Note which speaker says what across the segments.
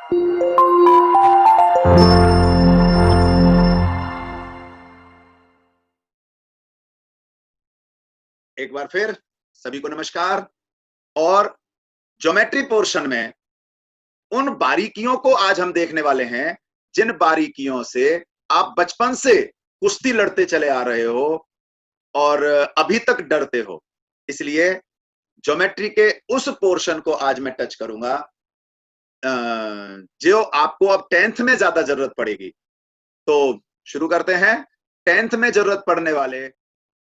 Speaker 1: एक बार फिर सभी को नमस्कार। और ज्योमेट्री पोर्शन में उन बारीकियों को आज हम देखने वाले हैं जिन बारीकियों से आप बचपन से कुश्ती लड़ते चले आ रहे हो और अभी तक डरते हो। इसलिए ज्योमेट्री के उस पोर्शन को आज मैं टच करूंगा जो आपको अब 10th में ज्यादा जरूरत पड़ेगी। तो शुरू करते हैं 10th में जरूरत पड़ने वाले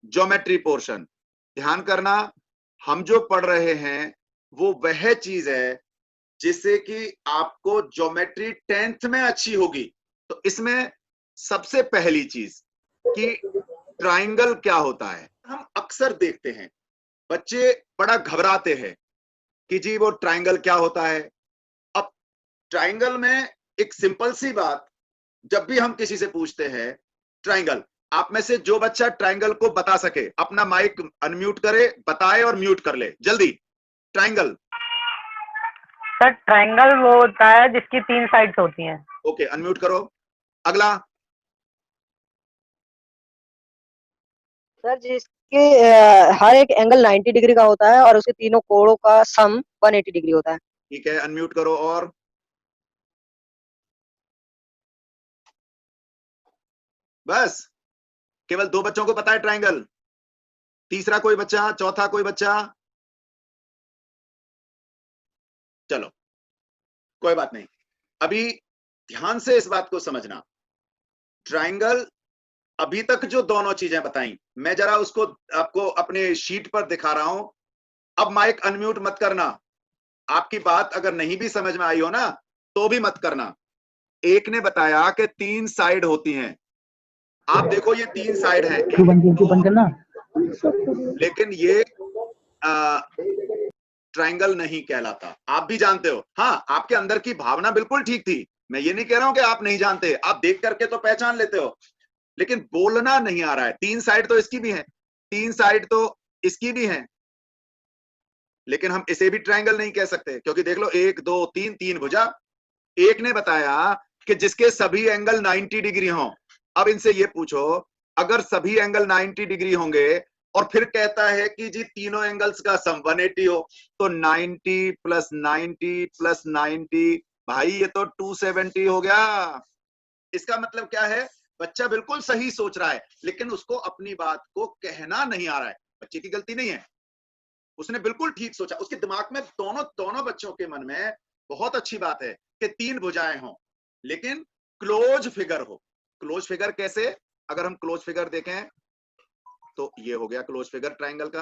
Speaker 1: ज्योमेट्री पोर्शन। ध्यान करना, हम जो पढ़ रहे हैं वो वह चीज है जिससे कि आपको ज्योमेट्री 10th में अच्छी होगी। तो इसमें सबसे पहली चीज कि ट्राइंगल क्या होता है। हम अक्सर देखते हैं बच्चे बड़ा घबराते हैं कि जी वो ट्राइंगल क्या होता है। अब ट्राइंगल में एक सिंपल सी बात, जब भी हम किसी से पूछते हैं ट्राइंगल, आप में से जो बच्चा ट्राइंगल को बता सके अपना माइक अनम्यूट करे, बताए और म्यूट कर ले जल्दी। ट्राइंगल
Speaker 2: सर, ट्रायंगल वो होता है जिसकी 3 साइड्स होती हैं।
Speaker 1: ओके, अनम्यूट करो। अगला
Speaker 3: सर, जिसके हर एक एंगल 90 डिग्री का होता है और उसके तीनों कोणों का सम 180 डिग्री होता है।
Speaker 1: ठीक है, अनम्यूट करो। और बस केवल 2 बच्चों को पता है ट्राइंगल। तीसरा कोई बच्चा, चौथा कोई बच्चा? चलो कोई बात नहीं, अभी ध्यान से इस बात को समझना। ट्राइंगल अभी तक जो दोनों चीजें बताई मैं जरा उसको आपको अपने शीट पर दिखा रहा हूं। अब माइक अनम्यूट मत करना। आपकी बात अगर नहीं भी समझ में आई हो ना तो भी मत करना। एक ने बताया कि 3 साइड होती हैं। आप देखो ये 3 साइड हैं, लेकिन ये ट्राइंगल नहीं कहलाता। आप भी जानते हो। हाँ, आपके अंदर की भावना बिल्कुल ठीक थी, मैं ये नहीं कह रहा हूं कि आप नहीं जानते, आप देख करके तो पहचान लेते हो, लेकिन बोलना नहीं आ रहा है। 3 साइड तो इसकी भी है, 3 साइड तो इसकी भी है, लेकिन हम इसे भी ट्रायंगल नहीं कह सकते क्योंकि देख लो 1 2 3 3 भुजा। एक ने बताया कि जिसके सभी एंगल 90 डिग्री हों। अब इनसे ये पूछो, अगर सभी एंगल 90 डिग्री होंगे और फिर कहता है कि जी तीनों एंगल्स का सम 180 हो, तो 90 प्लस 90 प्लस 90, भाई ये तो 270 हो गया। इसका मतलब क्या है, बच्चा बिल्कुल सही सोच रहा है लेकिन उसको अपनी बात को कहना नहीं आ रहा है। बच्चे की गलती नहीं है, उसने बिल्कुल ठीक सोचा। उसके दिमाग में दोनों बच्चों के मन में बहुत अच्छी बात है कि 3 भुजाएं हों लेकिन क्लोज फिगर हो। क्लोज फिगर कैसे? अगर हम क्लोज फिगर देखें तो ये हो गया क्लोज फिगर ट्रायंगल का,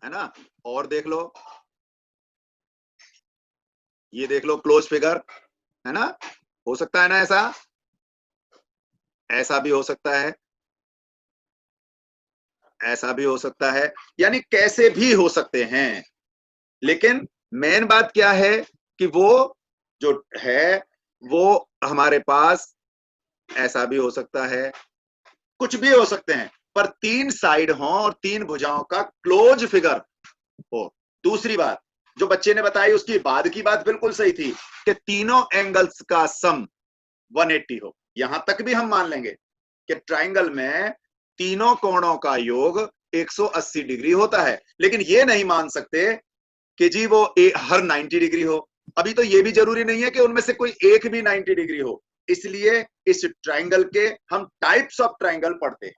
Speaker 1: है ना। और देख लो, ये देख लो क्लोज फिगर, है ना। हो सकता है ना ऐसा, ऐसा भी हो सकता है, ऐसा भी हो सकता है, यानी कैसे भी हो सकते हैं। लेकिन मेन बात क्या है कि वो जो है वो हमारे पास ऐसा भी हो सकता है, कुछ भी हो सकते हैं, पर 3 साइड हो और 3 भुजाओं का क्लोज फिगर हो। दूसरी बात जो बच्चे ने बताई उसकी बाद की बात बिल्कुल सही थी कि तीनों एंगल्स का सम 180 हो। यहां तक भी हम मान लेंगे कि ट्राइंगल में तीनों कोणों का योग 180 डिग्री होता है, लेकिन ये नहीं मान सकते कि जी वो हर 90 डिग्री हो। अभी तो ये भी जरूरी नहीं है कि उनमें से कोई एक भी 90 डिग्री हो। इसलिए इस ट्राइंगल के हम टाइप्स ऑफ ट्राइंगल पढ़ते हैं।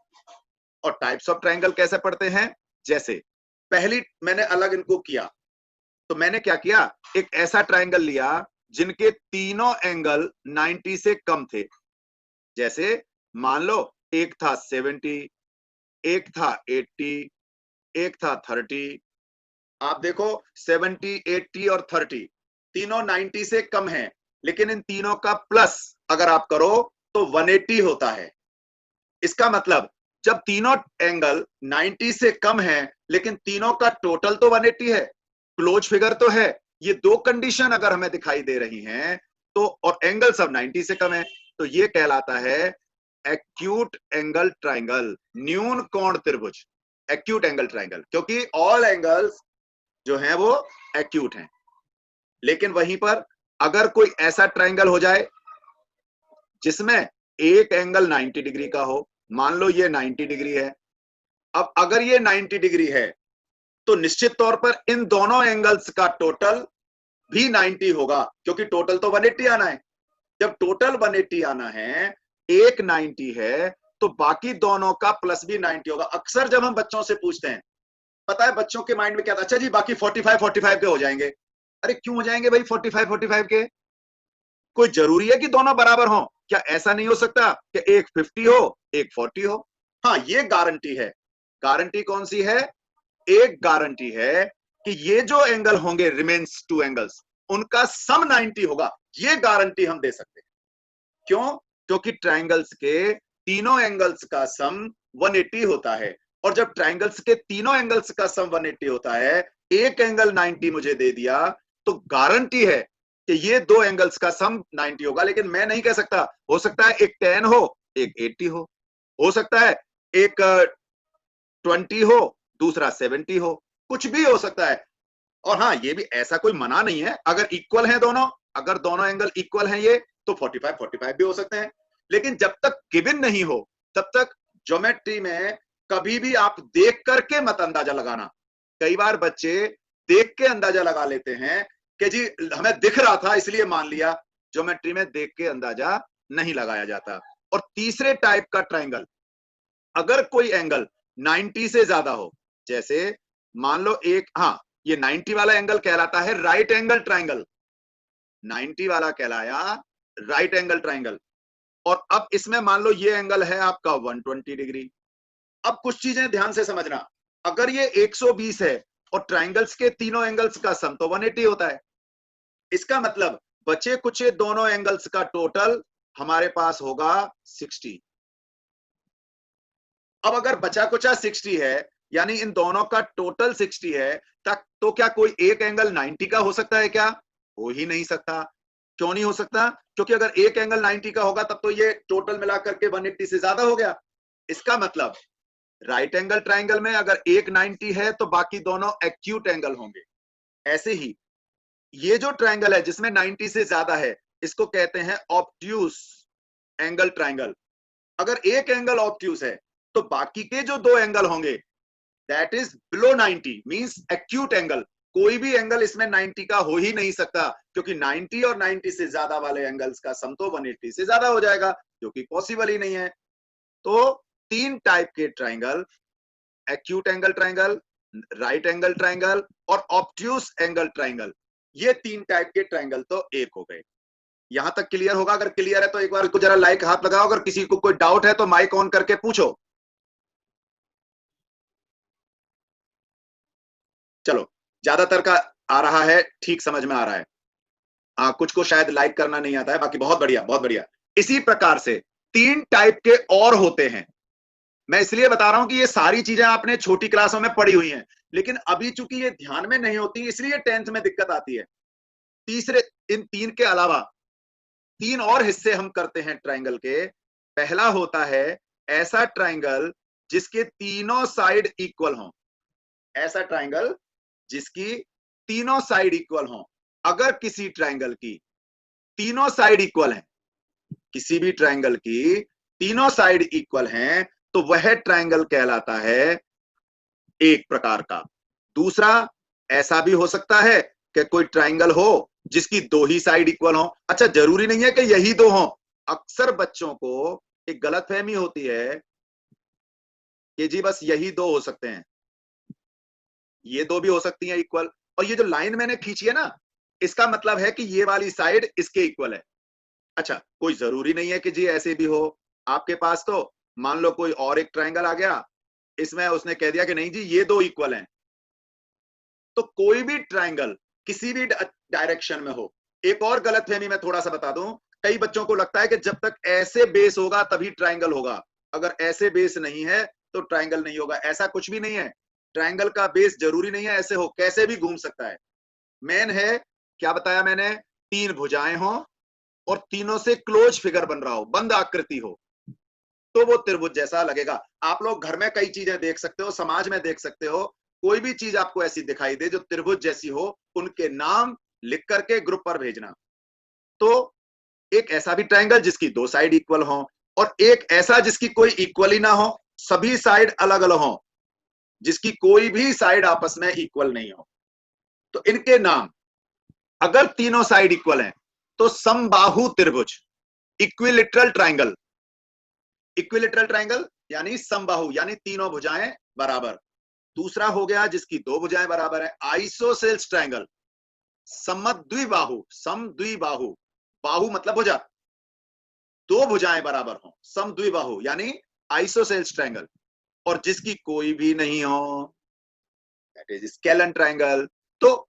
Speaker 1: और टाइप्स ऑफ ट्राइंगल कैसे पढ़ते हैं? जैसे पहली मैंने अलग इनको किया, तो मैंने क्या किया, एक ऐसा ट्राइंगल लिया जिनके तीनों एंगल 90 से कम थे। जैसे मान लो एक था 70, एक था 80, एक था 30। आप देखो 70, 80 और 30 तीनों 90 से कम हैं, लेकिन इन तीनों का प्लस अगर आप करो तो 180 होता है। इसका मतलब जब तीनों एंगल 90 से कम हैं लेकिन तीनों का टोटल तो 180 है, क्लोज फिगर तो है, ये 2 कंडीशन अगर हमें दिखाई दे रही हैं तो, और एंगल सब 90 से कम है, तो ये कहलाता है एक्यूट एंगल ट्राइंगल, न्यून कोण त्रिभुज, एक्यूट एंगल ट्राइंगल, क्योंकि ऑल एंगल्स जो हैं वो एक्यूट हैं। लेकिन वहीं पर अगर कोई ऐसा ट्रायंगल हो जाए जिसमें एक एंगल 90 डिग्री का हो, मान लो ये 90 डिग्री है। अब अगर ये 90 डिग्री है तो निश्चित तौर पर इन दोनों एंगल्स का टोटल भी 90 होगा, क्योंकि टोटल तो 180 आना है। जब टोटल 180 आना है, एक 90 है, तो बाकी दोनों का प्लस भी 90 होगा। अक्सर जब हम बच्चों से पूछते हैं, पता है बच्चों के माइंड में क्या था, अच्छा जी बाकी 45 के हो जाएंगे। अरे क्यों हो जाएंगे भाई 45 के? कोई जरूरी है कि दोनों बराबर हों? क्या ऐसा नहीं हो सकता कि एक 50 हो एक 40 हो? हाँ, ये गारंटी है। गारंटी कौन सी है? एक गारंटी है कि ये जो एंगल होंगे, रिमेन्स टू एंगल्स, उनका सम 90 होगा। ये गारंटी हम दे सकते हैं। क्यों? क्योंकि ट्रायंगल्स के तीनों एंगल्स का सम 180 होता है, और जब ट्रायंगल्स के तीनों एंगल्स का सम 180 होता है, एक एंगल 90 मुझे दे दिया, तो गारंटी है कि ये दो एंगल्स का सम 90 होगा। लेकिन मैं नहीं कह सकता, हो सकता है एक 10 हो एक 80 हो सकता है एक 20 हो दूसरा 70 हो, कुछ भी हो सकता है। और हाँ, ये भी ऐसा कोई मना नहीं है, अगर इक्वल है दोनों, अगर दोनों एंगल इक्वल हैं ये, तो 45 भी हो सकते हैं। लेकिन जब तक गिवन नहीं हो तब तक ज्योमेट्री में कभी भी आप देख करके मत अंदाजा लगाना। कई बार बच्चे देख के अंदाजा लगा लेते हैं कि जी हमें दिख रहा था इसलिए मान लिया। ज्योमेट्री में देख के अंदाजा नहीं लगाया जाता। और तीसरे टाइप का ट्रायंगल, अगर कोई एंगल 90 से ज्यादा हो, जैसे मान लो एक, हाँ, ये 90 वाला एंगल कहलाता है राइट एंगल ट्रायंगल। 90 वाला कहलाया राइट एंगल ट्रायंगल। और अब इसमें मान लो ये एंगल है आपका 120 डिग्री। अब कुछ चीजें ध्यान से समझना, अगर ये 120 है और ट्रायंगल्स के तीनों एंगल्स का सम तो 180 होता है, इसका मतलब बचे कुचे दोनों एंगल्स का टोटल हमारे पास होगा 60। अब अगर बचा कुचा 60 है, यानी इन दोनों का टोटल 60 है, तक तो क्या कोई एक एंगल 90 का हो सकता है क्या? हो ही नहीं सकता। क्यों नहीं हो सकता? क्योंकि अगर एक एंगल 90 का होगा तब तो ये टोटल मिलाकर के 180 से ज्यादा हो गया। इसका मतलब राइट एंगल ट्रायंगल में अगर एक 90 है तो बाकी दोनों एक्यूट एंगल होंगे। ऐसे ही ये जो ट्रायंगल है जिसमें 90 से ज्यादा है, इसको कहते हैं ऑब्ट्यूस एंगल ट्रायंगल। अगर एक एंगल ऑब्ट्यूस है तो बाकी के जो दो एंगल होंगे that is below 90 means acute angle. कोई भी एंगल इसमें 90 का हो ही नहीं सकता, क्योंकि 90 और 90 से ज्यादा वाले एंगल्स का सम तो 180 से ज्यादा हो जाएगा, जो कि पॉसिबल ही नहीं है। तो तीन टाइप के triangle, acute angle triangle, right angle triangle और ऑब्ट्यूस एंगल ट्रायंगल, ये तीन टाइप के ट्रायंगल तो एक हो गए। यहां तक क्लियर होगा? अगर क्लियर है तो एक बार को जरा लाइक हाथ लगाओ। अगर किसी को कोई डाउट है तो माइक ऑन करके पूछो। चलो, ज्यादातर का आ रहा है, ठीक समझ में आ रहा है। कुछ को शायद लाइक करना नहीं आता है, बाकी बहुत बढ़िया बहुत बढ़िया। इसी प्रकार से तीन टाइप के और होते हैं। मैं इसलिए बता रहा हूं कि ये सारी चीजें आपने छोटी क्लासों में पढ़ी हुई हैं, लेकिन अभी चूंकि ये ध्यान में नहीं होती इसलिए 10th में दिक्कत आती है। तीसरे, इन तीन के अलावा तीन और हिस्से हम करते हैं ट्रायंगल के। पहला होता है ऐसा ट्रायंगल जिसके तीनों साइड इक्वल हों। ऐसा ट्रायंगल जिसकी तीनों साइड इक्वल हों। अगर किसी ट्रायंगल की तीनों साइड इक्वल हैं, किसी भी ट्रायंगल की तीनों साइड इक्वल हैं, तो वह ट्रायंगल कहलाता है एक प्रकार का। दूसरा, ऐसा भी हो सकता है कि कोई ट्रायंगल हो जिसकी दो ही साइड इक्वल हो। अच्छा, जरूरी नहीं है कि यही दो हो। अक्सर बच्चों को एक गलतफहमी होती है कि जी बस यही दो हो सकते हैं, ये दो भी हो सकती हैं इक्वल। और ये जो लाइन मैंने खींची है ना, इसका मतलब है कि ये वाली साइड इसके इक्वल है। अच्छा, कोई जरूरी नहीं है कि जी ऐसे भी हो। आपके पास तो मान लो कोई और एक ट्रायंगल आ गया, इसमें उसने कह दिया कि नहीं जी ये दो इक्वल हैं। तो कोई भी ट्रायंगल किसी भी डायरेक्शन में हो। एक और गलतफहमी मैं थोड़ा सा बता दूं, कई बच्चों को लगता है कि जब तक ऐसे बेस होगा तभी ट्रायंगल होगा, अगर ऐसे बेस नहीं है तो ट्रायंगल नहीं होगा। ऐसा कुछ भी नहीं है। ट्रायंगल का बेस जरूरी नहीं है ऐसे हो, कैसे भी घूम सकता है। मेन है, क्या बताया मैंने, तीन भुजाएं हो और तीनों से क्लोज फिगर बन रहा हो, बंद आकृति हो, तो वो त्रिभुज जैसा लगेगा। आप लोग घर में कई चीजें देख सकते हो, समाज में देख सकते हो, कोई भी चीज आपको ऐसी दिखाई दे जो त्रिभुज जैसी हो, उनके नाम लिख करके ग्रुप पर भेजना। तो एक ऐसा भी ट्राइंगल जिसकी दो साइड इक्वल हो, और एक ऐसा जिसकी कोई इक्वल ही ना हो, सभी साइड अलग अलग हो, जिसकी कोई भी साइड आपस में इक्वल नहीं हो। तो इनके नाम, अगर तीनों साइड इक्वल हैं तो समबाहु त्रिभुज, इक्विलिटरल ट्राइंगल। इक्विलिटरल ट्राइंगल यानी समबाहु, यानी तीनों भुजाएं बराबर। दूसरा हो गया जिसकी दो भुजाएं बराबर है, आइसोसेल्स ट्राइंगल। समद्विबाहु, समद्विबाहु, बाहु मतलब भुजा, दो भुजाएं बराबर हो, समद्विबाहु यानी आइसोसेल्स ट्राइंगल। और जिसकी कोई भी नहीं हो, दैट इज स्केलन ट्राइंगल। तो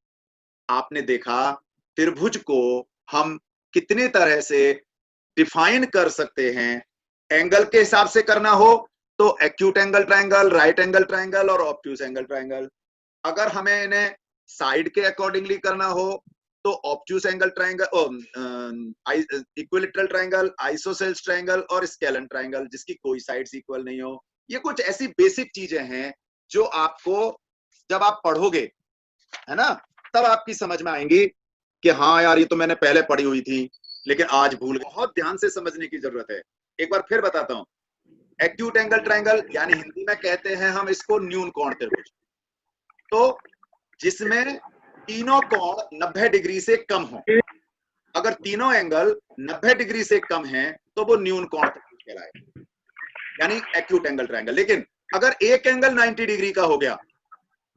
Speaker 1: आपने देखा त्रिभुज को हम कितनी तरह से डिफाइन कर सकते हैं। एंगल के हिसाब से करना हो तो acute angle triangle, right angle triangle और ऑब्ट्यूज एंगल ट्राइंगल। अगर हमें इन्हें साइड के अकॉर्डिंगली करना हो तो obtuse angle triangle, equilateral triangle, isosceles triangle और स्केलन ट्राइंगल जिसकी कोई साइड्स इक्वल नहीं हो। ये कुछ ऐसी बेसिक चीजें हैं जो आपको जब आप पढ़ोगे, है ना, तब आपकी समझ में आएंगी कि हाँ यार ये तो मैंने पहले पढ़ी हुई थी लेकिन आज भूल गए। बहुत ध्यान से समझने की जरूरत है। एक बार फिर बताता हूं, एक्यूट एंगल ट्राइंगल यानी हिंदी में कहते हैं हम इसको न्यून कोण त्रिभुज, तो जिसमें तीनों कोण 90 डिग्री से कम हो। अगर तीनों एंगल 90 डिग्री से कम हैं तो वो न्यून कोण त्रिभुज कहलाएगा, यानी एक्यूट एंगल ट्राइंगल। लेकिन अगर एक एंगल 90 डिग्री का हो गया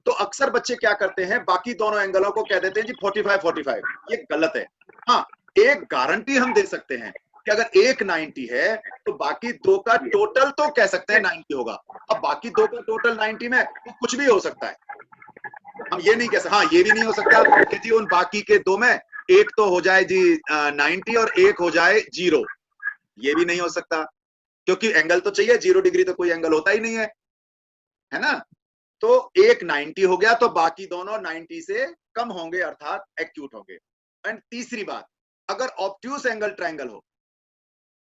Speaker 1: तो अक्सर बच्चे क्या करते हैं, बाकी दोनों एंगलों को कह देते हैं जी 45-45। ये गलत है। हाँ, एक गारंटी हम दे सकते हैं कि अगर एक 90 है तो बाकी दो का टोटल तो कह सकते हैं 90 होगा। अब बाकी दो का टोटल 90 में तो कुछ भी हो सकता है, हम ये नहीं कह सकते। हाँ, ये भी नहीं हो सकता कि जी उन बाकी के दो में एक तो हो जाए जी 90 और एक हो जाए 0, ये भी नहीं हो सकता क्योंकि एंगल तो चाहिए। 0 डिग्री तो कोई एंगल होता ही नहीं है ना। तो एक 90 हो गया तो बाकी दोनों 90 से कम होंगे अर्थात एक्यूट होंगे। एंड तीसरी बात, अगर ऑब्ट्यूज एंगल ट्राइंगल हो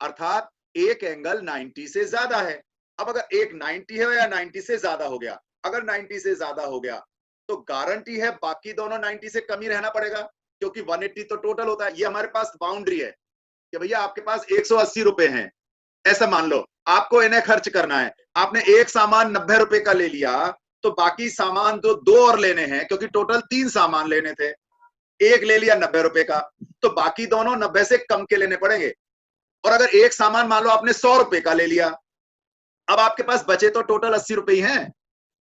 Speaker 1: अर्थात एक एंगल 90 से ज्यादा है। अब अगर एक 90 है या 90 से ज्यादा हो गया, अगर 90 से ज्यादा हो गया तो गारंटी है बाकी दोनों 90 से कम ही रहना पड़ेगा क्योंकि 180 तो टोटल होता है। ये हमारे पास बाउंड्री है कि भैया आपके पास 180 रुपए हैं, ऐसा मान लो आपको इन्हें खर्च करना है। आपने एक सामान 90 रुपए का ले लिया तो बाकी सामान तो दो और लेने हैं क्योंकि टोटल 3 सामान लेने थे। एक ले लिया 90 रुपए का तो बाकी दोनों 90 से कम के लेने पड़ेंगे। और अगर एक सामान मान लो आपने 100 रुपए का ले लिया, अब आपके पास बचे तो टोटल 80 रुपए ही हैं।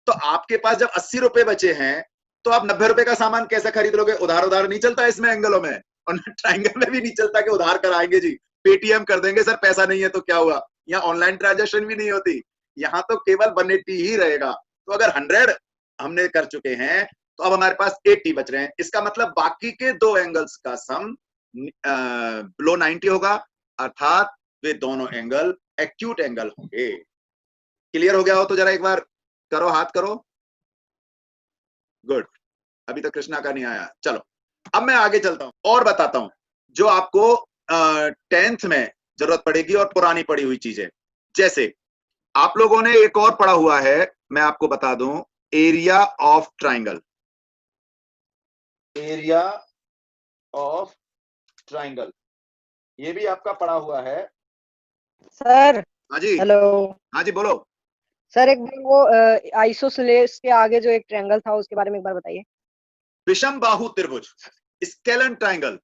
Speaker 1: तो आपके पास जब 80 रुपए बचे हैं तो आप 90 रुपए का सामान कैसे खरीद लोगे? उधार उधार नहीं चलता इसमें एंगलों में, और ट्राइंगल में भी नहीं चलता कि उधार कराएंगे जी, पेटीएम कर देंगे सर, पैसा नहीं है तो क्या हुआ। यहाँ ऑनलाइन ट्रांजेक्शन भी नहीं होती, यहाँ तो केवल 180 ही रहेगा। तो अगर 100 हमने कर चुके हैं तो अब हमारे पास 80 बच रहे हैं। इसका मतलब बाकी के दो एंगल्स का सम बिलो 90 होगा अर्थात वे दोनों एंगल एक्यूट एंगल होंगे। क्लियर हो गया हो तो जरा एक बार करो, हाथ करो। गुड, अभी तो कृष्णा का नहीं आया। चलो अब मैं आगे चलता हूं और बताता हूं जो आपको 10th में जरूरत पड़ेगी और पुरानी पड़ी हुई चीजें। जैसे आप लोगों ने एक और पढ़ा हुआ है, मैं आपको बता दूं, area of triangle. Area of triangle ये भी आपका पढ़ा हुआ है
Speaker 3: सर।
Speaker 1: हाँ जी,
Speaker 3: हेलो
Speaker 1: हाँ जी बोलो।
Speaker 3: सर, एक बार वो आइसोसेलेस के आगे जो एक ट्रायंगल था उसके बारे में एक बार बताइए।
Speaker 1: विषम बाहु त्रिभुज, scalene triangle.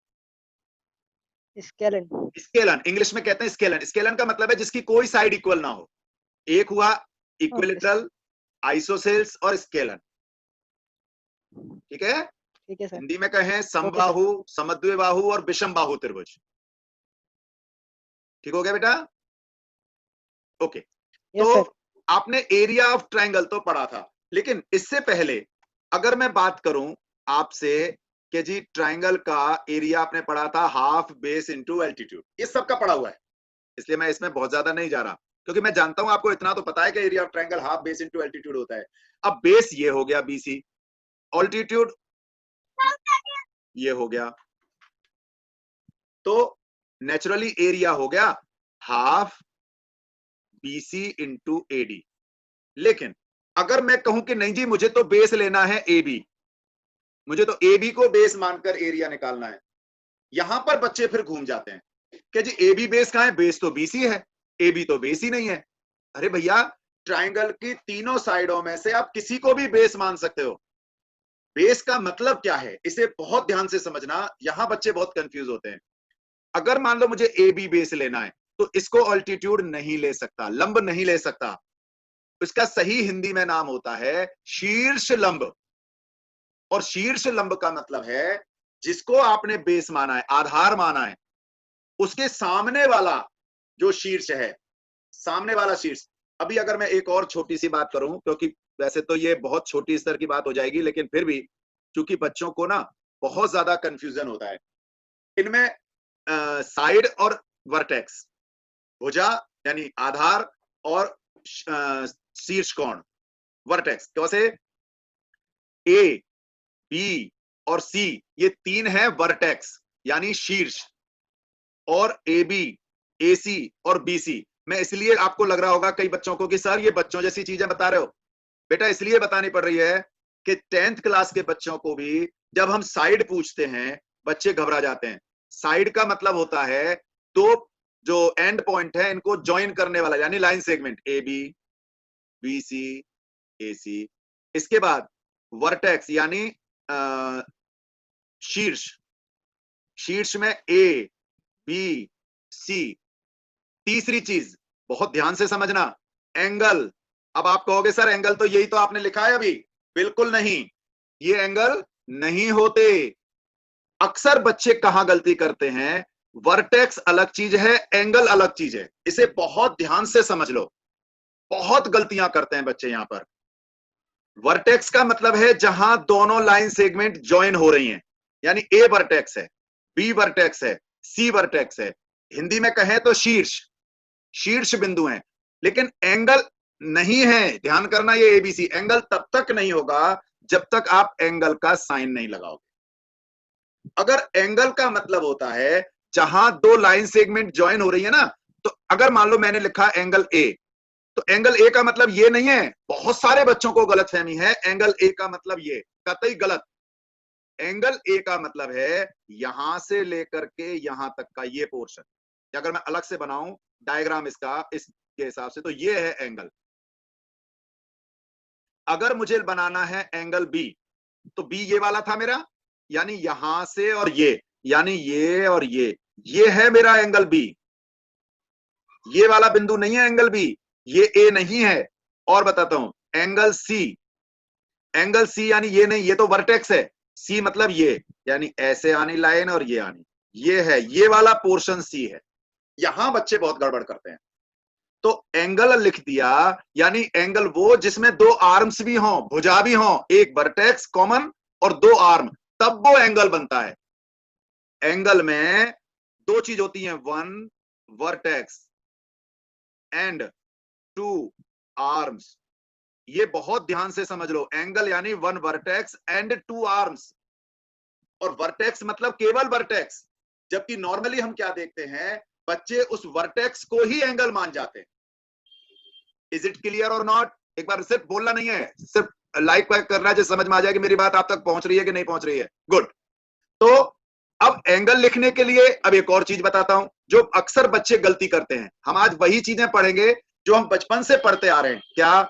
Speaker 3: Scalene.
Speaker 1: Scalene English में कहते हैं स्केलन। स्केलन का मतलब है जिसकी कोई साइड इक्वल ना हो। एक हुआ इक्विलिटरल, आइसोसेल्स और स्केलन। ठीक है,
Speaker 3: ठीक है सर।
Speaker 1: हिंदी में कहें समबाहु, समद्विबाहु और विषम बाहु त्रिभुज। ठीक हो गया बेटा? ओके।
Speaker 3: यस
Speaker 1: तो
Speaker 3: सर।
Speaker 1: आपने एरिया ऑफ ट्राइंगल तो पढ़ा था, लेकिन इससे पहले अगर मैं बात करूं आपसे कि जी ट्राइंगल का एरिया आपने पढ़ा था हाफ बेस इंटू एल्टीट्यूड, ये सब का पढ़ा हुआ है, इसलिए मैं इसमें बहुत ज्यादा नहीं जा रहा क्योंकि मैं जानता हूं आपको इतना तो पता है कि area of triangle half base into altitude होता है। अब बेस ये हो गया बीसी, ऑल्टीट्यूड ये हो गया, तो नेचुरली एरिया हो गया हाफ बीसी इंटू एडी। लेकिन अगर मैं कहूं कि नहीं जी मुझे तो बेस लेना है एबी, मुझे तो एबी को बेस मानकर एरिया निकालना है, यहां पर बच्चे फिर घूम जाते हैं कि जी ए बी बेस कहां है, बेस तो बीसी है, ए बी तो बेस ही नहीं है। अरे भैया, ट्राइंगल की तीनों साइडों में से आप किसी को भी बेस मान सकते हो। बेस का मतलब क्या है, इसे बहुत ध्यान से समझना, यहां बच्चे बहुत कंफ्यूज होते हैं। अगर मान लो मुझे ए बी बेस लेना है तो इसको ऑल्टीट्यूड नहीं ले सकता, लंब नहीं ले सकता। इसका सही हिंदी में नाम होता है शीर्ष लंब। और शीर्ष लंब का मतलब है जिसको आपने बेस माना है, आधार माना है, उसके सामने वाला जो शीर्ष है, सामने वाला शीर्ष। अभी अगर मैं एक और छोटी सी बात करूं, क्योंकि वैसे तो ये बहुत छोटी स्तर की बात हो जाएगी, लेकिन फिर भी क्योंकि बच्चों को ना बहुत ज्यादा कंफ्यूजन होता है इनमें, साइड और वर्टेक्स, भुजा यानी आधार और शीर्ष कोण वर्टेक्स, कैसे ए बी और सी ये तीन है वर्टेक्स यानी शीर्ष, और ए बी ए सी और बी सी। मैं इसलिए आपको लग रहा होगा कई बच्चों को कि सर ये बच्चों जैसी चीजें बता रहे हो, बेटा इसलिए बतानी पड़ रही है कि 10th क्लास के बच्चों को भी जब हम साइड पूछते हैं बच्चे घबरा जाते हैं। साइड का मतलब होता है दो जो एंड पॉइंट है इनको ज्वाइन करने वाला, यानी line segment A B, B C, A C. इसके बाद वर्टेक्स यानी शीर्ष, शीर्ष में ए बी सी। तीसरी चीज बहुत ध्यान से समझना, एंगल। अब आप कहोगे सर एंगल तो यही तो आपने लिखा है अभी। बिल्कुल नहीं, ये एंगल नहीं होते। अक्सर बच्चे कहां गलती करते हैं, वर्टेक्स अलग चीज है, एंगल अलग चीज है। इसे बहुत ध्यान से समझ लो, बहुत गलतियां करते हैं बच्चे यहां पर। वर्टेक्स का मतलब है जहां दोनों लाइन सेगमेंट ज्वाइन हो रही हैं, यानी ए वर्टेक्स है, बी वर्टेक्स है, सी वर्टेक्स है। हिंदी में कहें तो शीर्ष, शीर्ष बिंदु है। लेकिन एंगल नहीं है, ध्यान करना, ये एबीसी एंगल तब तक नहीं होगा जब तक आप एंगल का साइन नहीं लगाओगे। अगर एंगल का मतलब होता है जहां दो लाइन सेगमेंट ज्वाइन हो रही है ना, तो अगर मान लो मैंने लिखा एंगल ए, तो एंगल ए का मतलब ये नहीं है। बहुत सारे बच्चों को गलतफहमी है, एंगल ए का मतलब ये, कतई गलत। एंगल ए का मतलब है यहां से लेकर के यहां तक का ये पोर्शन। अगर मैं अलग से बनाऊं डायग्राम इसका इसके हिसाब से, तो ये है एंगल। अगर मुझे बनाना है एंगल बी, तो बी ये वाला था मेरा, यानी यहां से और ये, यानी ये और ये है मेरा एंगल बी। ये वाला बिंदु नहीं है एंगल बी, ये ए नहीं है। और बताता हूं, एंगल सी, एंगल सी यानी ये नहीं, ये तो वर्टेक्स है। सी मतलब ये, यानी ऐसे आनी लाइन और ये आनी, ये है, ये वाला पोर्शन सी है। यहां बच्चे बहुत गड़बड़ करते हैं। तो एंगल लिख दिया, यानी एंगल वो जिसमें दो आर्म्स भी हों, भुजा भी हों, एक वर्टेक्स कॉमन और दो आर्म, तब वो एंगल बनता है। एंगल में दो चीज होती हैं, one vertex and two arms. ये बहुत ध्यान से समझ लो, एंगल यानी one vertex and two arms. और वर्टेक्स मतलब केवल वर्टेक्स, जबकि नॉर्मली हम क्या देखते हैं, बच्चे उस वर्टेक्स को ही एंगल मान जाते हैं। इज इट क्लियर और नॉट? एक बार सिर्फ बोलना नहीं है, सिर्फ लाइक करना है, जो समझ में आ जाए कि मेरी बात आप तक पहुंच रही है कि नहीं पहुंच रही है। गुड। तो अब एंगल लिखने के लिए अब एक और चीज बताता हूं जो अक्सर बच्चे गलती करते हैं। हम आज वही चीजें पढ़ेंगे जो हम बचपन से पढ़ते आ रहे हैं। क्या?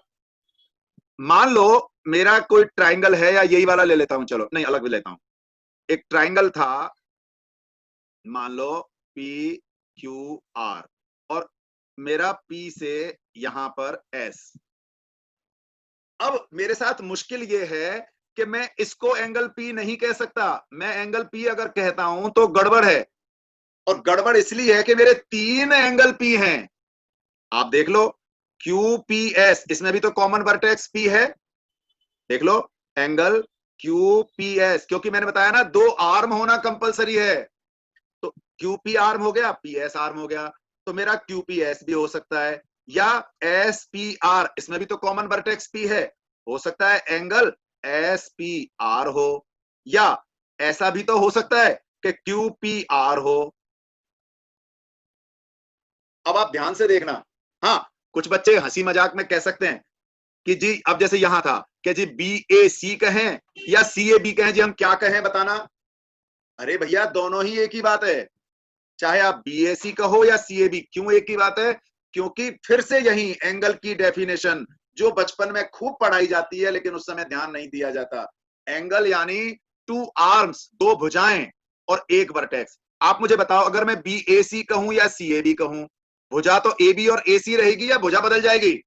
Speaker 1: मान लो मेरा कोई ट्राइंगल है, या यही वाला ले लेता हूं, चलो नहीं अलग भी लेता हूं। एक ट्राइंगल था, मान लो पी क्यू आर, और मेरा पी से यहां पर एस। अब मेरे साथ मुश्किल ये है कि मैं इसको एंगल पी नहीं कह सकता। मैं एंगल पी अगर कहता हूं तो गड़बड़ है, और गड़बड़ इसलिए है कि मेरे तीन एंगल पी हैं। आप देख लो, क्यू पी एस, इसमें भी तो कॉमन वर्टेक्स पी है। देख लो एंगल क्यू पी एस, क्योंकि मैंने बताया ना दो आर्म होना कंपलसरी है। तो क्यू पी आर्म हो गया, पी एस आर्म हो गया, तो मेरा क्यू पी एस भी हो सकता है, या एस पी आर, इसमें भी तो कॉमन वर्टेक्स पी है, हो सकता है एंगल एस पी आर हो, या ऐसा भी तो हो सकता है कि क्यू पी आर हो। अब आप ध्यान से देखना। हाँ, कुछ बच्चे हंसी मजाक में कह सकते हैं कि जी अब जैसे यहां था कि जी बी ए सी कहें या सी ए बी कहें, जी हम क्या कहें बताना? अरे भैया दोनों ही एक ही बात है, चाहे आप BAC कहो या CAB। क्यों एक ही बात है? क्योंकि फिर से यही एंगल की डेफिनेशन जो बचपन में खूब पढ़ाई जाती है लेकिन उस समय ध्यान नहीं दिया जाता। एंगल यानी 2 आर्म्स, 2 भुजाएं और एक वर्टेक्स। आप मुझे बताओ, अगर मैं BAC कहूं या CAB कहूं, भुजा तो AB और AC रहेगी या भुजा बदल जाएगी?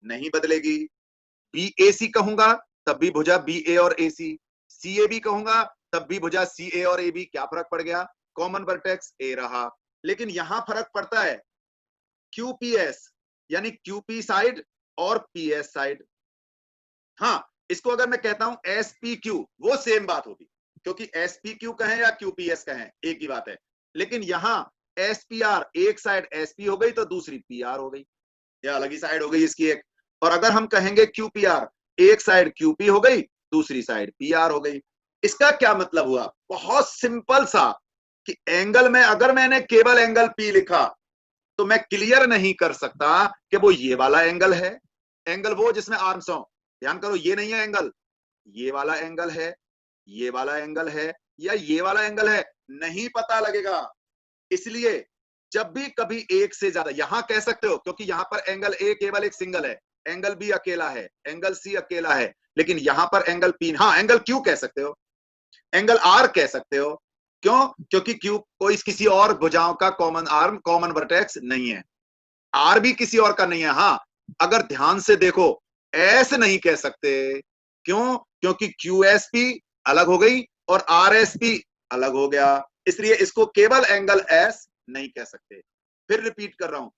Speaker 1: नहीं बदलेगी। BAC कहूंगा तब भी भुजा BA और AC, CAB कहूंगा तब भी भुजा CA और AB। क्या फर्क पड़ गया? कॉमन वर्टेक्स A रहा। लेकिन यहां फर्क पड़ता है QPS, यानी QP साइड और PS साइड। हाँ, इसको अगर मैं कहता हूं SPQ, वो सेम बात होगी, क्योंकि SPQ कहें या QPS कहें एक ही बात है। लेकिन यहां SPR, एक साइड SP हो गई तो दूसरी PR हो गई, या अलग ही साइड हो गई इसकी एक। और अगर हम कहेंगे QPR, एक साइड QP हो गई, दूसरी साइड PR हो गई। इसका क्या मतलब हुआ? बहुत सिंपल सा, कि एंगल में अगर मैंने केवल एंगल P लिखा तो मैं क्लियर नहीं कर सकता कि वो ये वाला एंगल है, एंगल वो जिसमें आर्म्स हो। ध्यान करो, ये नहीं है एंगल, ये वाला एंगल है, ये वाला एंगल है, या ये वाला एंगल है, नहीं पता लगेगा। इसलिए जब भी कभी एक से ज्यादा, यहां कह सकते हो क्योंकि यहां पर एंगल A केवल एक सिंगल है, एंगल B अकेला है, एंगल C अकेला है, लेकिन यहां पर एंगल P, हाँ एंगल Q कह सकते हो, एंगल R कह सकते हो। क्यों? क्योंकि Q कोई किसी और भुजाओं का कॉमन आर्म, कॉमन वर्टेक्स नहीं है। R भी किसी और का नहीं है। हाँ, अगर ध्यान से देखो, S नहीं कह सकते। क्यों? क्योंकि QSP अलग हो गई और RSP अलग हो गया, इसलिए इसको केवल एंगल S नहीं कह सकते। फिर रिपीट कर रहा हूं,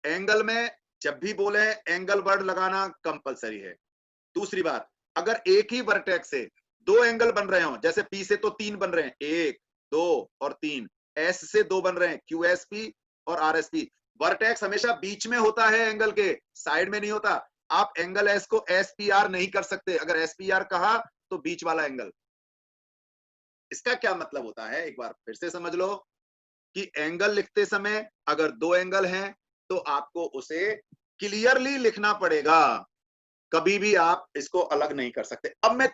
Speaker 1: एंगल में जब भी बोले एंगल वर्ड लगाना कंपलसरी है। दूसरी बात, अगर एक ही वर्टेक्स से 2 एंगल बन रहे हो, जैसे P से तो 3 बन रहे हैं, 1 2 और 3, S से 2 बन रहे हैं, QSP और RSP। वर्टेक्स हमेशा बीच में होता है एंगल के, साइड में नहीं होता। आप एंगल S को SPR नहीं कर सकते, अगर SPR कहा तो बीच वाला एंगल। इसका क्या मतलब होता है, एक बार फिर से समझ लो, कि एंगल लिखते समय अगर 2 एंगल हैं तो आपको उसे क्लियरली लिखना पड़ेगा, कभी भी आप इसको अलग नहीं कर सकते। अब मैं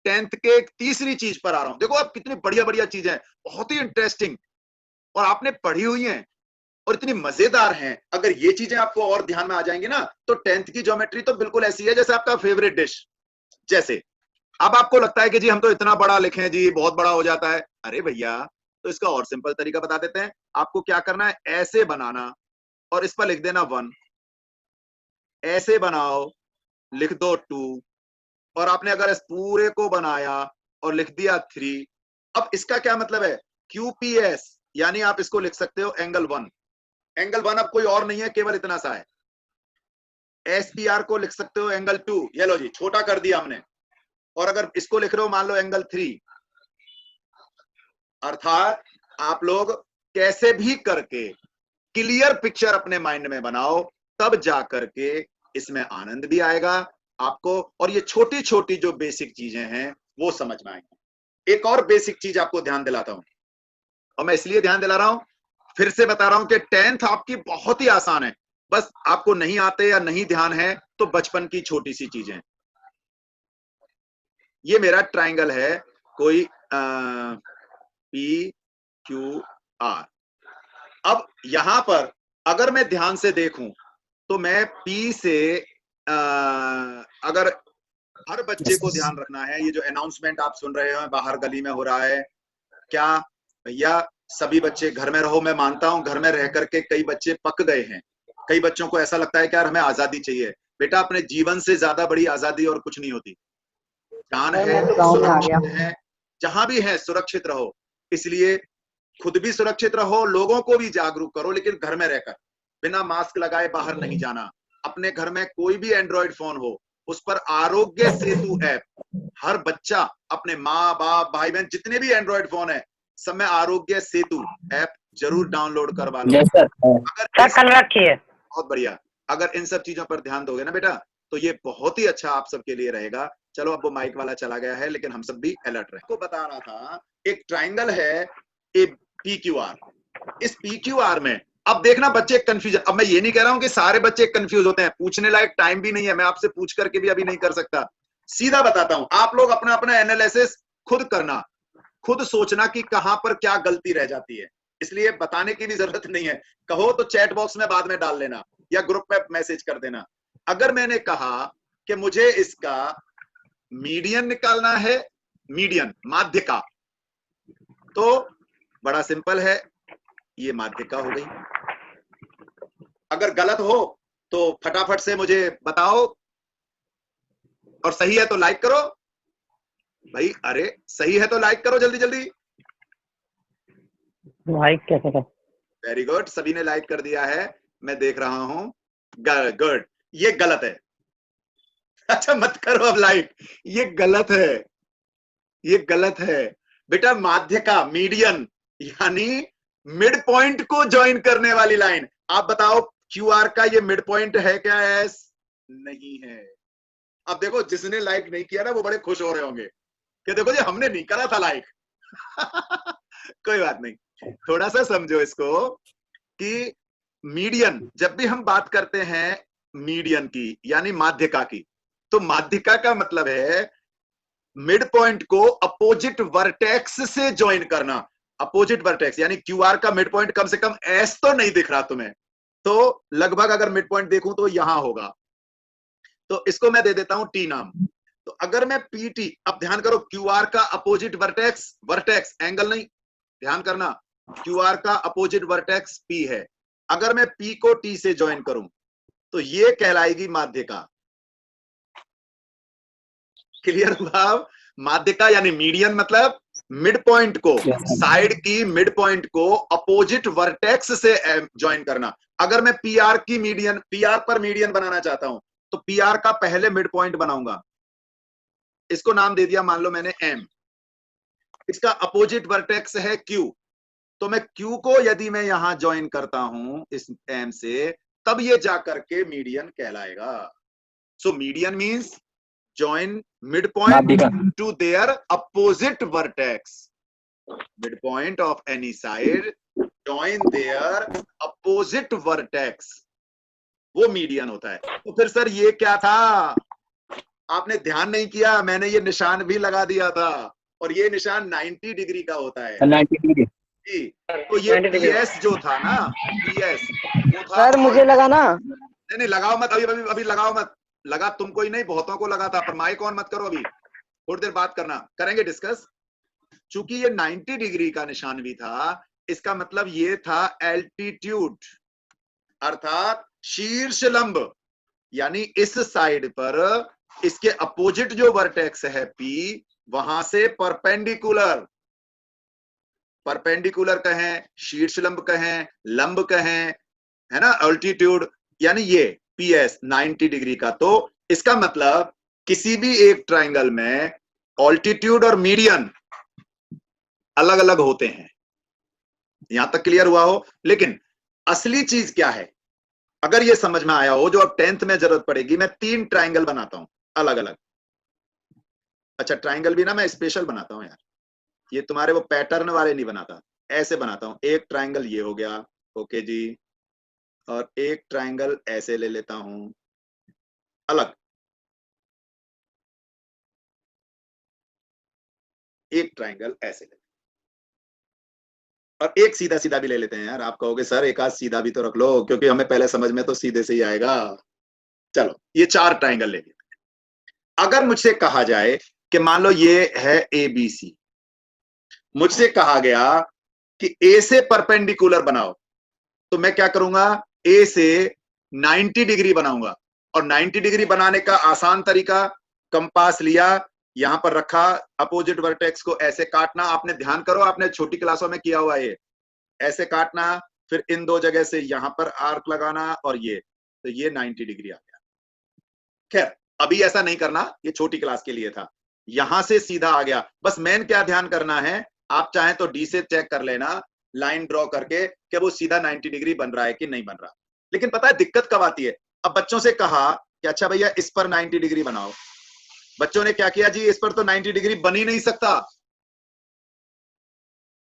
Speaker 1: 10th के एक तीसरी चीज पर आ रहा हूं। देखो अब कितनी बढ़िया बढ़िया चीजें हैं, बहुत ही इंटरेस्टिंग, और आपने पढ़ी हुई हैं और इतनी मजेदार हैं। अगर ये चीजें आपको और ध्यान में आ जाएंगी ना, तो 10th की ज्योमेट्री तो बिल्कुल ऐसी है जैसे आपका फेवरेट डिश। जैसे अब आपको लगता है कि जी हम तो इतना बड़ा लिखें जी, बहुत बड़ा हो जाता है। अरे भैया, तो इसका और सिंपल तरीका बता देते हैं। आपको क्या करना है, ऐसे बनाना और इस पर लिख देना 1, ऐसे बनाओ, लिख दो 2, और आपने अगर इस पूरे को बनाया और लिख दिया 3। अब इसका क्या मतलब है, QPS, यानी आप इसको लिख सकते हो एंगल 1। एंगल 1 अब कोई और नहीं है, केवल इतना सा है। SPR को लिख सकते हो एंगल 2, ये लो जी, छोटा कर दिया हमने। और अगर इसको लिख रहे हो मान लो एंगल 3, अर्थात आप लोग कैसे भी करके क्लियर पिक्चर अपने माइंड में बनाओ, तब जा करके इसमें आनंद भी आएगा आपको, और ये छोटी छोटी जो बेसिक चीजें हैं वो समझ में आएंगी। एक और बेसिक चीज आपको ध्यान दिलाता हूं, और मैं इसलिए ध्यान दिला रहा हूं, फिर से बता रहा हूं कि 10th आपकी बहुत ही आसान है। बस आपको नहीं आते या नहीं ध्यान है तो बचपन की छोटी सी चीजें। ये मेरा ट्राइंगल है, कोई PQR। अब यहां पर अगर मैं ध्यान से देखूं तो मैं P से अगर हर बच्चे को ध्यान रखना है, ये जो अनाउंसमेंट आप सुन रहे हो बाहर गली में हो रहा है, क्या भैया सभी बच्चे घर में रहो। मैं मानता हूं घर में रह करके कई बच्चे पक गए हैं, कई बच्चों को ऐसा लगता है कि यार हमें आजादी चाहिए। बेटा, अपने जीवन से ज्यादा बड़ी आजादी और कुछ नहीं होती। जान है, सुरक्षित है, जहां भी है सुरक्षित रहो। इसलिए खुद भी सुरक्षित रहो, लोगों को भी जागरूक करो, लेकिन घर में रहकर बिना मास्क लगाए बाहर नहीं जाना। अपने घर में कोई भी एंड्रॉइड फोन हो, उस पर आरोग्य सेतु ऐप, हर बच्चा अपने माँ बाप भाई बहन जितने भी एंड्रॉइड फोन है सब में आरोग्य सेतु ऐप जरूर डाउनलोड करवा लो। अगर
Speaker 2: कल रखिए,
Speaker 1: बहुत बढ़िया, अगर इन सब चीजों पर ध्यान दोगे ना बेटा, तो ये बहुत ही अच्छा आप सबके लिए रहेगा। चलो अब वो माइक वाला चला गया है, लेकिन हम सब भी अलर्ट रहे। को बता रहा था, एक ट्राइंगल है PQR। इस PQR में अब देखना बच्चे कंफ्यूजन, अब मैं ये नहीं कह रहा हूं कि सारे बच्चे कंफ्यूज होते हैं, पूछने लायक टाइम भी नहीं है, मैं आपसे पूछ करके भी अभी नहीं कर सकता। सीधा बताता हूं, आप लोग अपना अपना एनालिसिस खुद करना। खुद सोचना कि कहां पर क्या गलती रह जाती है, इसलिए बताने की भी जरूरत नहीं है। कहो तो चैट बॉक्स में बाद में डाल लेना या ग्रुप में मैसेज कर देना। अगर मैंने कहा कि मुझे इसका मीडियन निकालना है, मीडियन माध्य का, तो बड़ा सिंपल है, ये माध्य का हो गई। अगर गलत हो तो फटाफट से मुझे बताओ, और सही है तो लाइक करो भाई। अरे सही है तो लाइक करो जल्दी जल्दी।
Speaker 2: लाइक कैसे कर?
Speaker 1: वेरी गुड, सभी ने लाइक कर दिया है, मैं देख रहा हूं। गुड, ये गलत है। अच्छा मत करो अब लाइक, ये गलत है, ये गलत है बेटा। माध्य का मीडियन यानी मिड पॉइंट को ज्वाइन करने वाली लाइन। आप बताओ क्यूआर का ये मिड पॉइंट है क्या? एस नहीं है। अब देखो जिसने लाइक नहीं किया ना वो बड़े खुश हो रहे होंगे कि देखो जी हमने नहीं करा था लाइक। कोई बात नहीं, थोड़ा सा समझो इसको कि मीडियन, जब भी हम बात करते हैं मीडियन की यानी माध्यिका की, तो माध्यिका का मतलब है मिड पॉइंट को अपोजिट वर्टेक्स से ज्वाइन करना। अपोजिट वर्टेक्स यानी क्यूआर का मिड पॉइंट कम से कम एस तो नहीं दिख रहा तुम्हें, तो लगभग अगर मिड पॉइंट देखूं तो यहां होगा, तो इसको मैं दे देता हूं टी नाम। तो अगर मैं पीटी, अब ध्यान करो क्यूआर का अपोजिट वर्टेक्स, वर्टेक्स एंगल नहीं, ध्यान करना, क्यूआर का अपोजिट वर्टेक्स पी है। अगर मैं पी को टी से ज्वाइन करूं तो ये कहलाएगी माध्यिका। क्लियर हुआ? माध्यिका यानी मीडियन मतलब मिड पॉइंट को, साइड की मिड पॉइंट को अपोजिट वर्टेक्स से ज्वाइन करना। अगर मैं पीआर की मीडियन, पीआर पर मीडियन बनाना चाहता हूं तो पीआर का पहले मिड पॉइंट बनाऊंगा, इसको नाम दे दिया मान लो मैंने एम, इसका अपोजिट वर्टेक्स है क्यू, तो मैं क्यू को यदि मैं यहां ज्वाइन करता हूं इस एम से, तब ये जाकर के मीडियन कहलाएगा। So median means join midpoint to their opposite vertex. Midpoint of any side join their opposite vertex, वो मीडियन होता है। तो फिर सर ये क्या था, आपने ध्यान नहीं किया, मैंने ये निशान भी लगा दिया था, और ये निशान 90 डिग्री का होता है।
Speaker 3: 90 डिग्री
Speaker 1: जी, तो ये पीएस जो था ना, पीएस वो था।
Speaker 3: सर मुझे लगा ना,
Speaker 1: नहीं लगाओ मत, अभी अभी अभी लगाओ मत, लगा तुमको ही नहीं बहुतों को लगा था, पर माइक ऑन मत करो, अभी थोड़ी देर बात करना, करेंगे डिस्कस। चूंकि ये 90 डिग्री का निशान भी था, इसका मतलब ये था एल्टीट्यूड, अर्थात शीर्ष लंब, यानी इस साइड पर इसके अपोजिट जो वर्टेक्स है पी, वहां से परपेंडिकुलर, परपेंडिकुलर कहें, शीर्ष लंब कहें, लंब कहें, है ना, अल्टीट्यूड, यानी ये पीएस 90 डिग्री का। तो इसका मतलब किसी भी एक ट्राइंगल में ऑल्टीट्यूड और मीडियन अलग अलग होते हैं, यहां तक क्लियर हुआ हो। लेकिन असली चीज क्या है, अगर ये समझ में आया हो, जो अब 10th में जरूरत पड़ेगी, मैं 3 ट्राइंगल बनाता हूं अलग अलग। अच्छा ट्राइंगल भी ना मैं स्पेशल बनाता हूं यार, ये तुम्हारे वो पैटर्न वाले नहीं बनाता, ऐसे बनाता हूं। एक ट्राइंगल ये हो गया, ओके जी, और एक ट्राइंगल ऐसे ले लेता हूं अलग, एक ट्राइंगल ऐसे ले, और एक सीधा सीधा भी ले लेते हैं यार। आप कहोगे सर एक आध सीधा भी तो रख लो, क्योंकि हमें पहले समझ में तो सीधे से ही आएगा। चलो ये 4 ट्राइंगल ले लेते हैं। अगर मुझसे कहा जाए कि मान लो ये है ए बी सी, मुझसे कहा गया कि ए से परपेंडिकुलर बनाओ, तो मैं क्या करूंगा, ए से 90 डिग्री बनाऊंगा। और 90 डिग्री बनाने का आसान तरीका, कंपास लिया, यहां पर रखा, अपोजिट वर्टेक्स को ऐसे काटना। आपने ध्यान करो, आपने छोटी क्लासों में किया हुआ ये, ऐसे काटना, फिर इन 2 जगह से यहां पर आर्क लगाना, और ये, तो ये 90 डिग्री आ गया। खैर अभी ऐसा नहीं करना, ये छोटी क्लास के लिए था। यहां से सीधा आ गया, बस मेन क्या ध्यान करना है, आप चाहें तो डी से चेक कर लेना लाइन ड्रॉ करके कि वो सीधा 90 डिग्री बन रहा है कि नहीं बन रहा। लेकिन पता है दिक्कत कब आती है, अब बच्चों से कहा कि अच्छा भैया इस पर 90 डिग्री बनाओ, बच्चों ने क्या किया जी, इस पर तो 90 डिग्री बन ही नहीं सकता,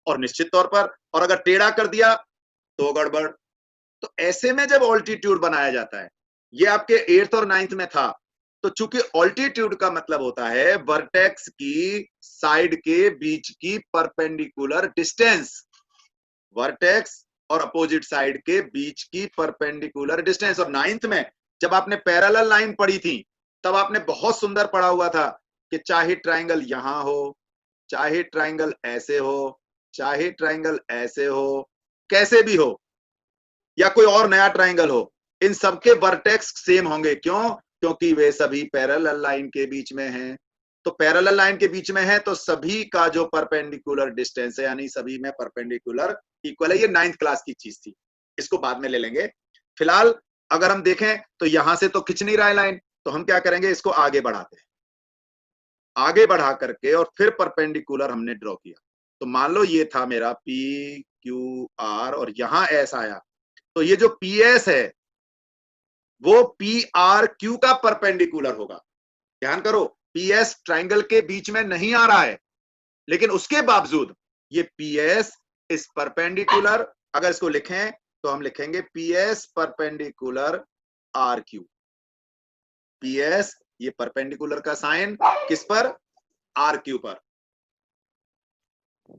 Speaker 1: और निश्चित तौर पर, और अगर टेढ़ा कर दिया तो गड़बड़। तो ऐसे में जब ऑल्टीट्यूड बनाया जाता है, ये आपके 8th और 9th में था, तो चूंकि ऑल्टीट्यूड का मतलब होता है वर्टेक्स की साइड के बीच की परपेंडिकुलर डिस्टेंस, वर्टेक्स और अपोजिट साइड के बीच की परपेंडिकुलर डिस्टेंस। और 9th में जब आपने पैरेलल लाइन पढ़ी थी तब आपने बहुत सुंदर पढ़ा हुआ था कि चाहे ट्राइंगल यहां हो, चाहे ट्राइंगल ऐसे हो, चाहे ट्राइंगल ऐसे हो, कैसे भी हो, या कोई और नया ट्राइंगल हो, इन सबके वर्टेक्स सेम होंगे। क्यों? क्योंकि वे सभी पैरेलल लाइन के बीच में हैं। तो पैरेलल लाइन के बीच में है तो सभी का जो परपेंडिकुलर डिस्टेंस है यानी सभी में परपेंडिकुलर इक्वल है। ये 9th क्लास की चीज थी, इसको बाद में ले लेंगे। फिलहाल अगर हम देखें तो यहां से तो खिंच नहीं रहा है लाइन, तो हम क्या करेंगे, इसको आगे बढ़ाते हैं, आगे बढ़ा करके और फिर परपेंडिकुलर हमने ड्रॉ किया। तो मान लो ये था मेरा पी क्यू आर और यहां एस आया, तो ये जो पी एस है वो पी आर क्यू का परपेंडिकुलर होगा। ध्यान करो, पी एस ट्राइंगल के बीच में नहीं आ रहा है, लेकिन उसके बावजूद ये पी एस इस परपेंडिकुलर, अगर इसको लिखें तो हम लिखेंगे P S perpendicular R Q. P S ये परपेंडिकुलर का साइन किस पर, आर क्यू पर।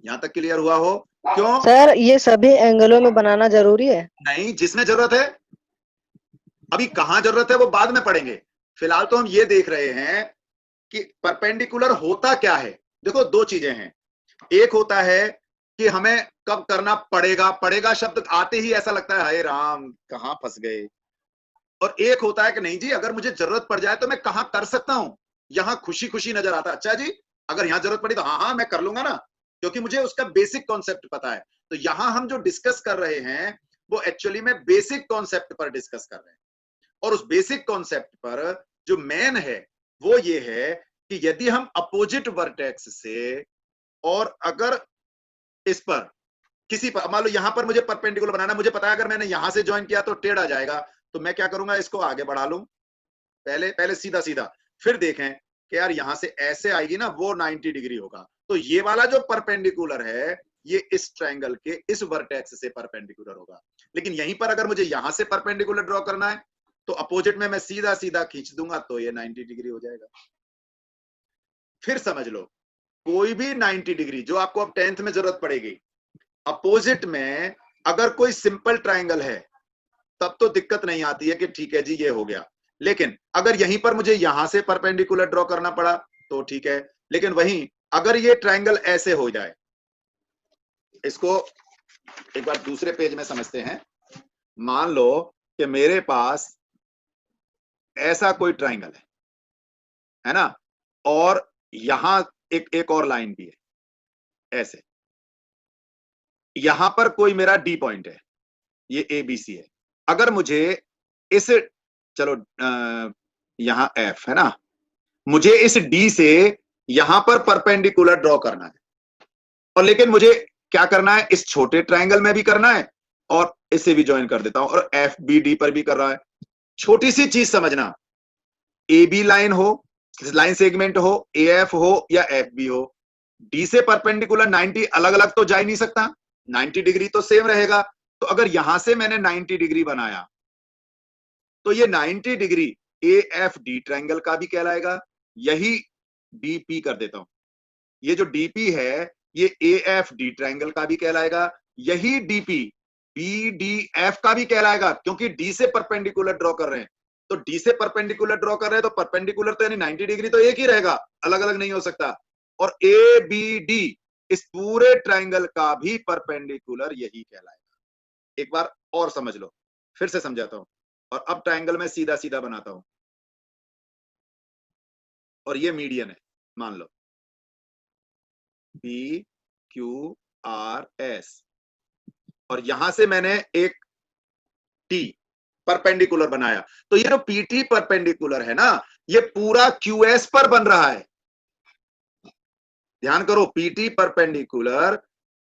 Speaker 1: यहां तक क्लियर हुआ हो? क्यों
Speaker 3: सर ये सभी एंगलों में बनाना जरूरी है?
Speaker 1: नहीं, जिसमें जरूरत है। अभी कहां जरूरत है वो बाद में पढ़ेंगे, फिलहाल तो हम ये देख रहे हैं कि परपेंडिकुलर होता क्या है। देखो दो चीजें हैं, एक होता है कि हमें कब करना पड़ेगा, पड़ेगा शब्द आते ही ऐसा लगता है हाय राम कहां फंस गए, और एक होता है कि नहीं जी अगर मुझे जरूरत पड़ जाए तो मैं कहां कर सकता हूं, यहां खुशी खुशी नजर आता है। अच्छा जी अगर यहां जरूरत पड़ी तो हाँ हाँ मैं कर लूंगा ना, क्योंकि मुझे उसका बेसिक कॉन्सेप्ट पता है। तो यहां हम जो डिस्कस कर रहे हैं वो एक्चुअली में बेसिक कॉन्सेप्ट पर डिस्कस कर रहे हैं, और उस बेसिक कॉन्सेप्ट पर जो मेन है वो ये है कि यदि हम अपोजिट वर्टेक्स से, और अगर इस पर किसी पर मान लो यहां पर मुझे परपेंडिकुलर बनाना, मुझे पता है अगर मैंने यहां से ज्वाइन किया तो टेढ़ा जाएगा, तो मैं क्या करूंगा, इसको आगे बढ़ा लूं, पहले पहले सीधा सीधा, फिर देखें कि यार यहां से ऐसे आएगी ना वो 90 डिग्री होगा। तो ये वाला जो परपेंडिकुलर है ये इस ट्रायंगल के इस वर्टेक्स से परपेंडिकुलर होगा। लेकिन यहीं पर अगर मुझे यहां से परपेंडिकुलर ड्रॉ करना है तो अपोजिट में मैं सीधा सीधा खींच दूंगा तो ये 90 डिग्री हो जाएगा। फिर समझ लो कोई भी 90 डिग्री जो आपको अब 10th में जरूरत पड़ेगी, अपोजिट में अगर कोई सिंपल ट्रायंगल है तब तो दिक्कत नहीं आती है कि ठीक है जी ये हो गया, लेकिन अगर यहीं पर मुझे यहां से परपेंडिकुलर ड्रॉ करना पड़ा तो ठीक है। लेकिन वहीं अगर ये ट्रायंगल ऐसे हो जाए, इसको एक बार दूसरे पेज में समझते हैं। मान लो कि मेरे पास ऐसा कोई ट्रायंगल है ना, और यहां एक और लाइन भी है ऐसे, यहां पर कोई मेरा डी पॉइंट है, ये ए बी सी है। अगर मुझे इस, चलो यहां एफ है ना, मुझे इस डी से यहां पर परपेंडिकुलर ड्रॉ करना है, और लेकिन मुझे क्या करना है, इस छोटे ट्रायंगल में भी करना है और इसे भी ज्वाइन कर देता हूं, और एफ बी डी पर भी कर रहा है। छोटी सी चीज समझना, ए बी लाइन हो, लाइन सेगमेंट हो, ए एफ हो या एफ बी हो, डी से परपेंडिकुलर 90 अलग अलग तो जा ही नहीं सकता, 90 डिग्री तो सेम रहेगा। तो अगर यहां से मैंने 90 डिग्री बनाया तो ये 90 degree A F D triangle का भी कहलाएगा। यही डीपी कर देता हूं, ये जो डीपी है ये ए एफ डी ट्रायंगल का भी कहलाएगा। यही डीपी बी डी एफ का भी कहलाएगा, क्योंकि डी से परपेंडिकुलर ड्रॉ कर रहे हैं। तो डी से परपेंडिकुलर ड्रॉ कर रहे हैं तो परपेंडिकुलर तो यानी 90 डिग्री तो एक ही रहेगा, अलग अलग नहीं हो सकता। और ए बी डी इस पूरे ट्रायंगल का भी परपेंडिकुलर यही कहलाएगा। एक बार और समझ लो, फिर से समझाता हूं, और अब ट्रायंगल में सीधा सीधा बनाता हूं, और ये मीडियन है, मान लो पी क्यू आर एस, और यहां से मैंने एक टी परपेंडिकुलर बनाया, तो ये जो पीटी परपेंडिकुलर है ना ये पूरा क्यूएस पर बन रहा है। ध्यान करो, पीटी परपेंडिकुलर,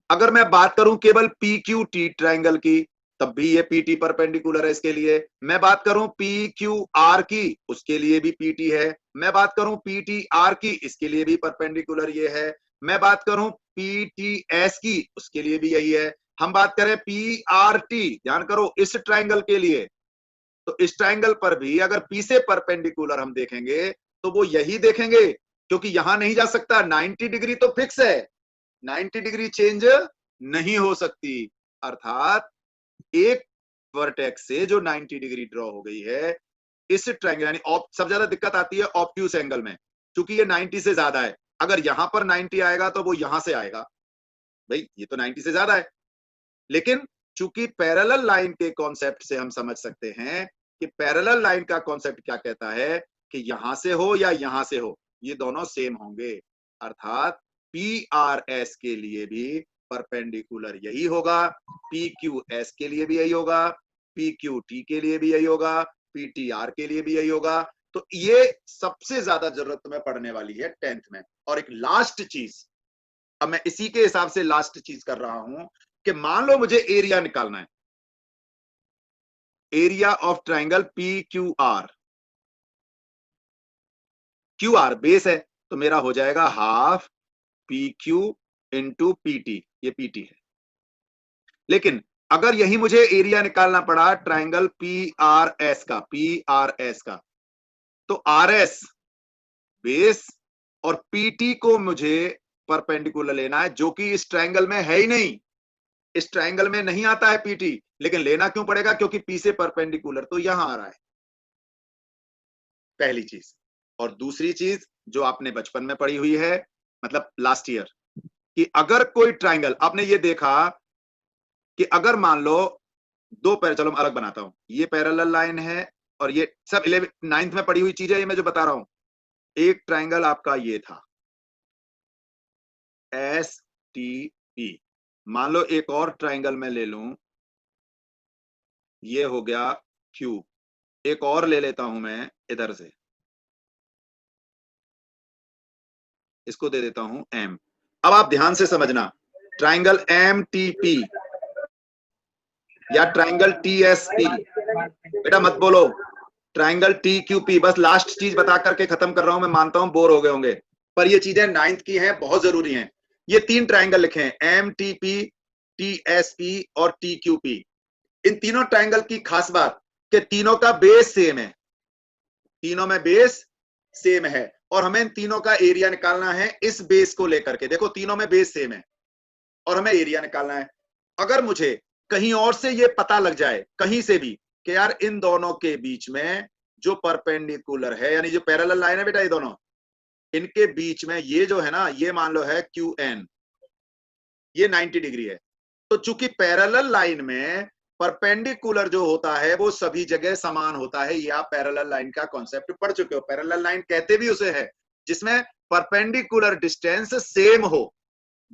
Speaker 1: अगर मैं बात करूं केवल पी क्यू टी ट्रायंगल की तब भी ये पीटी परपेंडिकुलर है इसके लिए। मैं बात करूं पी क्यू आर की उसके लिए भी पीटी है। मैं बात करूं पीटी आर की इसके लिए भी परपेंडिकुलर ये है। मैं बात करूं पीटी एस की उसके लिए भी यही है। हम बात करें पी आर टी, ध्यान करो इस ट्रायंगल के लिए तो इस ट्राइंगल पर भी अगर P से परपेंडिकुलर हम देखेंगे तो वो यही देखेंगे, क्योंकि यहां नहीं जा सकता। 90 डिग्री तो फिक्स है, 90 डिग्री चेंज नहीं हो सकती। अर्थात एक वर्टेक्स से जो 90 डिग्री ड्रॉ हो गई है इस ट्रायंगल, यानी सबसे ज्यादा दिक्कत आती है ऑब्ट्यूस एंगल में, क्योंकि ये 90 से ज्यादा है। अगर यहां पर 90 आएगा तो वो यहां से आएगा, भाई ये तो 90 से ज्यादा है। लेकिन चूंकि पैरेलल लाइन के कॉन्सेप्ट से हम समझ सकते हैं कि पैरेलल लाइन का कॉन्सेप्ट क्या कहता है कि यहां से हो या यहां से हो, ये दोनों सेम होंगे। अर्थात PRS के लिए भी परपेंडिकुलर यही होगा, PQS के लिए भी यही होगा, PQT के लिए भी यही होगा, PTR के लिए भी यही होगा। तो ये सबसे ज्यादा जरूरत तुम्हें पड़ने वाली है 10th में। और एक लास्ट चीज, अब मैं इसी के हिसाब से लास्ट चीज कर रहा हूं कि मान लो मुझे एरिया निकालना है, area of triangle PQR। QR base है तो मेरा हो जाएगा हाफ PQ इंटू PT, ये PT है। लेकिन अगर यही मुझे एरिया निकालना पड़ा ट्राइंगल PRS का, तो RS बेस और PT को मुझे परपेंडिकुलर लेना है, जो कि इस ट्राइंगल में है ही नहीं। इस ट्राइंगल में नहीं आता है PT, लेकिन लेना क्यों पड़ेगा? क्योंकि P से परपेंडिकुलर तो यहां आ रहा है, पहली चीज। और दूसरी चीज जो आपने बचपन में पढ़ी हुई है, मतलब लास्ट ईयर, कि अगर कोई ट्राइंगल, आपने ये देखा कि अगर मान लो दो पैर, चलो मैं अलग बनाता हूं, ये पैरेलल लाइन है और ये सब 9th में पढ़ी हुई चीज है, ये मैं जो बता रहा हूं। एक ट्राइंगल आपका ये था STP, मान लो एक और ट्राइंगल मैं ले लूं, ये हो गया Q, एक और ले लेता हूं मैं इधर से, इसको दे देता हूं M। अब आप ध्यान से समझना, ट्राइंगल MTP या ट्राइंगल TSP, बेटा मत बोलो, ट्राइंगल TQP, बस लास्ट चीज बता करके खत्म कर रहा हूं। मैं मानता हूं बोर हो गए होंगे, पर ये चीजें 9th की हैं, बहुत जरूरी हैं। ये 3 ट्राइंगल लिखे हैं, MTP, TSP और TQP। इन तीनों ट्राइंगल की खास बात कि तीनों का बेस सेम है, तीनों में बेस सेम है, और हमें इन तीनों का एरिया निकालना है इस बेस को लेकर के। देखो तीनों में बेस सेम है और हमें एरिया निकालना है। अगर मुझे कहीं और से ये पता लग जाए, कहीं से भी, कि यार इन दोनों के बीच में जो परपेंडिकुलर है, यानी जो पैरेलल लाइन है बेटा, ये दोनों, इनके बीच में ये जो है ना, ये मान लो है QN, ये 90 डिग्री है। तो चूंकि पैरेलल लाइन में परपेंडिकुलर जो होता है वो सभी जगह समान होता है, ये आप पैरेलल लाइन का कॉन्सेप्ट पढ़ चुके हो। पैरेलल लाइन कहते भी उसे है जिसमें परपेंडिकुलर डिस्टेंस सेम हो,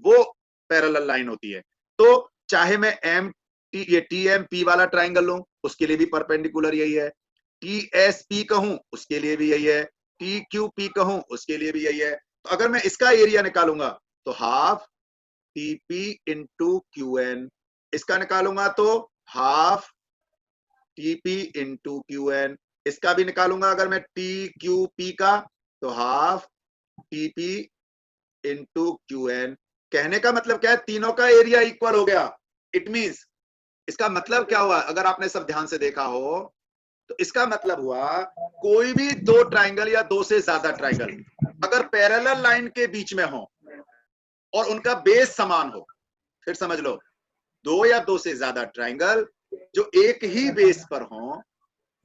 Speaker 1: वो पैरेलल लाइन होती है। तो चाहे मैं ये TMP वाला ट्राइंगल लूं, उसके लिए भी परपेंडिकुलर यही है, TSP कहूं उसके लिए भी यही है, TQP कहूं उसके लिए भी यही है। तो अगर मैं इसका एरिया निकालूंगा तो हाफ TP इंटू QN, इसका निकालूंगा तो हाफ TP इंटू QN, इसका भी निकालूंगा अगर मैं TQP का तो हाफ TP इंटू QN। कहने का मतलब क्या है? तीनों का एरिया इक्वल हो गया। इट मींस, इसका मतलब क्या हुआ? अगर आपने सब ध्यान से देखा हो तो इसका मतलब हुआ कोई भी दो ट्राइंगल या दो से ज्यादा ट्राइंगल अगर पैरेलल लाइन के बीच में हो और उनका बेस समान हो, फिर समझ लो दो या दो से ज्यादा ट्राइंगल जो एक ही बेस पर हो,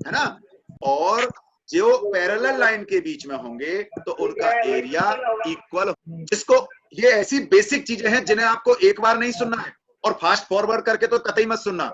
Speaker 1: है ना, और जो पैरेलल लाइन के बीच में होंगे तो उनका एरिया इक्वल। जिसको, ये ऐसी बेसिक चीजें हैं जिन्हें आपको एक बार नहीं सुनना है और फास्ट फॉरवर्ड करके तो कतई मत सुनना।